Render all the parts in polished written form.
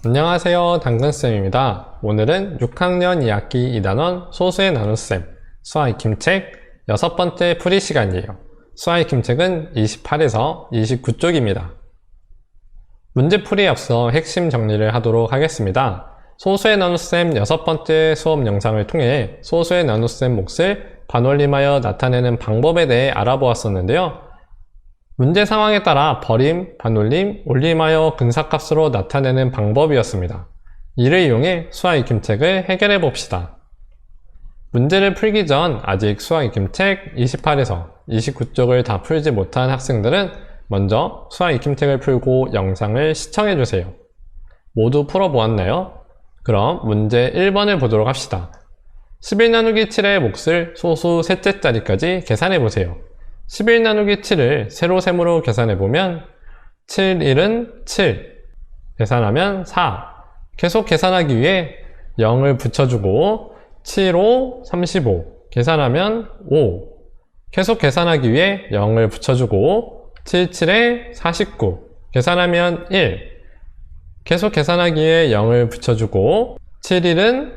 안녕하세요, 당근쌤입니다. 오늘은 6학년 2학기 2단원 소수의 나눗셈 수학익힘책 6번째 풀이 시간이에요. 수학익힘책은 28에서 29쪽입니다. 문제풀이에 앞서 핵심 정리를 하도록 하겠습니다. 소수의 나눗셈 6번째 수업 영상을 통해 소수의 나눗셈 몫을 반올림하여 나타내는 방법에 대해 알아보았었는데요. 문제 상황에 따라 버림, 반올림, 올림하여 근사값으로 나타내는 방법이었습니다. 이를 이용해 수학익힘책을 해결해 봅시다. 문제를 풀기 전 아직 수학익힘책 28에서 29쪽을 다 풀지 못한 학생들은 먼저 수학익힘책을 풀고 영상을 시청해 주세요. 모두 풀어보았나요? 그럼 문제 1번을 보도록 합시다. 11 나누기 7의 몫을 소수 셋째 자리까지 계산해 보세요. 11 나누기 7을 세로셈으로 계산해보면 7, 1은 7, 계산하면 4. 계속 계산하기 위해 0을 붙여주고 7, 5, 35, 계산하면 5. 계속 계산하기 위해 0을 붙여주고 7, 7에 49, 계산하면 1. 계속 계산하기 위해 0을 붙여주고 7, 1은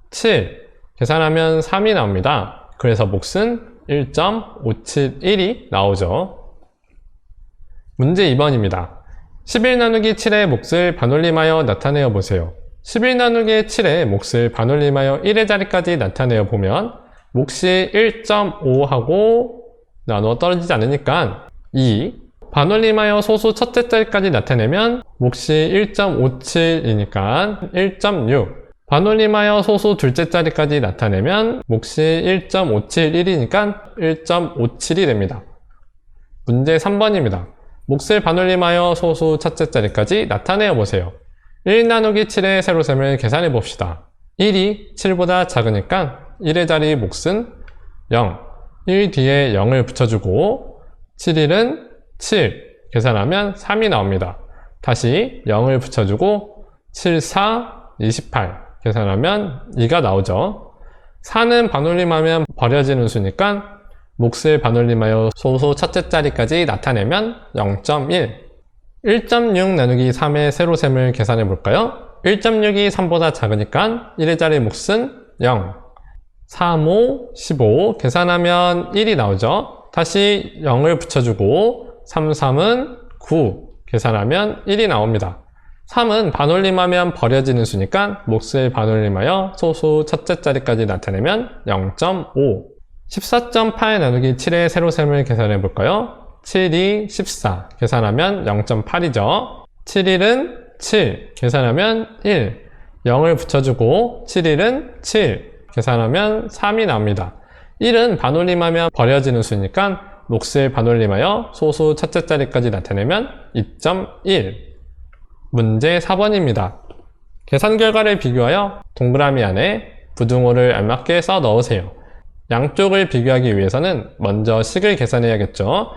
7, 계산하면 3이 나옵니다. 그래서 몫은 1.571이 나오죠. 문제 2번입니다. 11 나누기 7의 몫을 반올림하여 나타내어 보세요. 11 나누기 7의 몫을 반올림하여 1의 자리까지 나타내어 보면 몫이 1.5하고 나누어 떨어지지 않으니까 2, 반올림하여 소수 첫째 자리까지 나타내면 몫이 1.57이니까 1.6, 반올림하여 소수 둘째 자리까지 나타내면 몫이 1.571이니까 1.57이 됩니다. 문제 3번입니다. 몫을 반올림하여 소수 첫째 자리까지 나타내어 보세요. 1 나누기 7의 세로셈을 계산해 봅시다. 1이 7보다 작으니까 1의 자리 몫은 0, 1 뒤에 0을 붙여주고 7, 1은 7, 계산하면 3이 나옵니다. 다시 0을 붙여주고 7, 4, 28, 계산하면 2가 나오죠. 4는 반올림하면 버려지는 수니까 몫을 반올림하여 소수 첫째 자리까지 나타내면 0.1. 1.6 나누기 3의 세로셈을 계산해 볼까요? 1.6이 3보다 작으니까 1의 자리 몫은 0. 3, 5, 15, 계산하면 1이 나오죠. 다시 0을 붙여주고 3, 3은 9, 계산하면 1이 나옵니다. 3은 반올림하면 버려지는 수니까 몫을 반올림하여 소수 첫째 자리까지 나타내면 0.5. 14.8 나누기 7의 세로셈을 계산해 볼까요? 7이 14, 계산하면 0.8이죠. 7, 1은 7, 계산하면 1. 0을 붙여주고 7, 1은 7, 계산하면 3이 나옵니다. 1은 반올림하면 버려지는 수니까 몫을 반올림하여 소수 첫째 자리까지 나타내면 2.1. 문제 4번입니다. 계산 결과를 비교하여 동그라미 안에 부등호를 알맞게 써 넣으세요. 양쪽을 비교하기 위해서는 먼저 식을 계산해야겠죠.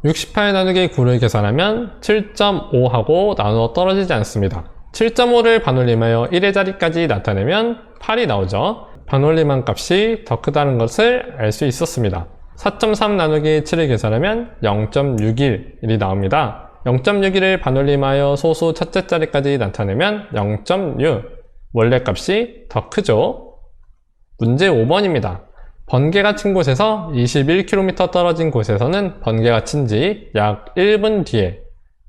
68 나누기 9를 계산하면 7.5하고 나누어 떨어지지 않습니다. 7.5를 반올림하여 1의 자리까지 나타내면 8이 나오죠. 반올림한 값이 더 크다는 것을 알 수 있었습니다. 4.3 나누기 7을 계산하면 0.611이 나옵니다. 0.61을 반올림하여 소수 첫째 자리까지 나타내면 0.6, 원래 값이 더 크죠. 문제 5번입니다. 번개가 친 곳에서 21km 떨어진 곳에서는 번개가 친 지 약 1분 뒤에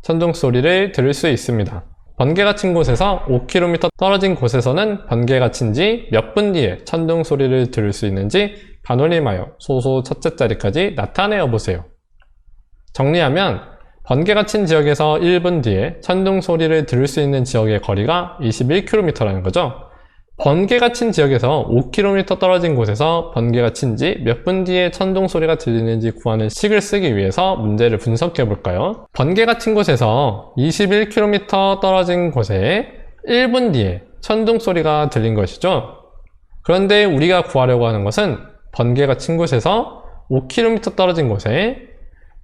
천둥 소리를 들을 수 있습니다. 번개가 친 곳에서 5km 떨어진 곳에서는 번개가 친 지 몇 분 뒤에 천둥 소리를 들을 수 있는지 반올림하여 소수 첫째 자리까지 나타내어 보세요. 정리하면 번개가 친 지역에서 1분 뒤에 천둥 소리를 들을 수 있는 지역의 거리가 21km라는 거죠. 번개가 친 지역에서 5km 떨어진 곳에서 번개가 친 지 몇 분 뒤에 천둥 소리가 들리는지 구하는 식을 쓰기 위해서 문제를 분석해 볼까요? 번개가 친 곳에서 21km 떨어진 곳에 1분 뒤에 천둥 소리가 들린 것이죠. 그런데 우리가 구하려고 하는 것은 번개가 친 곳에서 5km 떨어진 곳에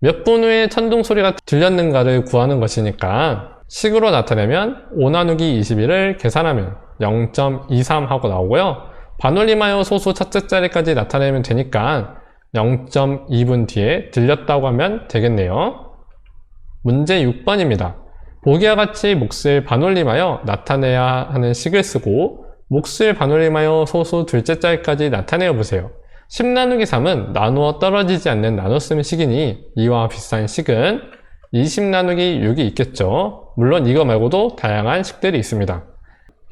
몇 분 후에 천둥 소리가 들렸는가를 구하는 것이니까 식으로 나타내면 5 나누기 21을 계산하면 0.23 하고 나오고요. 반올림하여 소수 첫째 자리까지 나타내면 되니까 0.2분 뒤에 들렸다고 하면 되겠네요. 문제 6번입니다. 보기와 같이 몫을 반올림하여 나타내야 하는 식을 쓰고 몫을 반올림하여 소수 둘째 자리까지 나타내어 보세요. 10 나누기 3은 나누어 떨어지지 않는 나눗셈 식이니 이와 비슷한 식은 20 나누기 6이 있겠죠. 물론 이거 말고도 다양한 식들이 있습니다.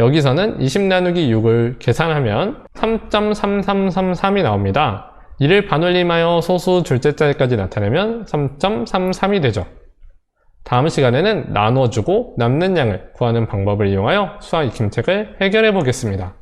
여기서는 20 나누기 6을 계산하면 3.3333이 나옵니다. 이를 반올림하여 소수 둘째 자리까지 나타내면 3.33이 되죠. 다음 시간에는 나눠주고 남는 양을 구하는 방법을 이용하여 수학 익힘책을 해결해 보겠습니다.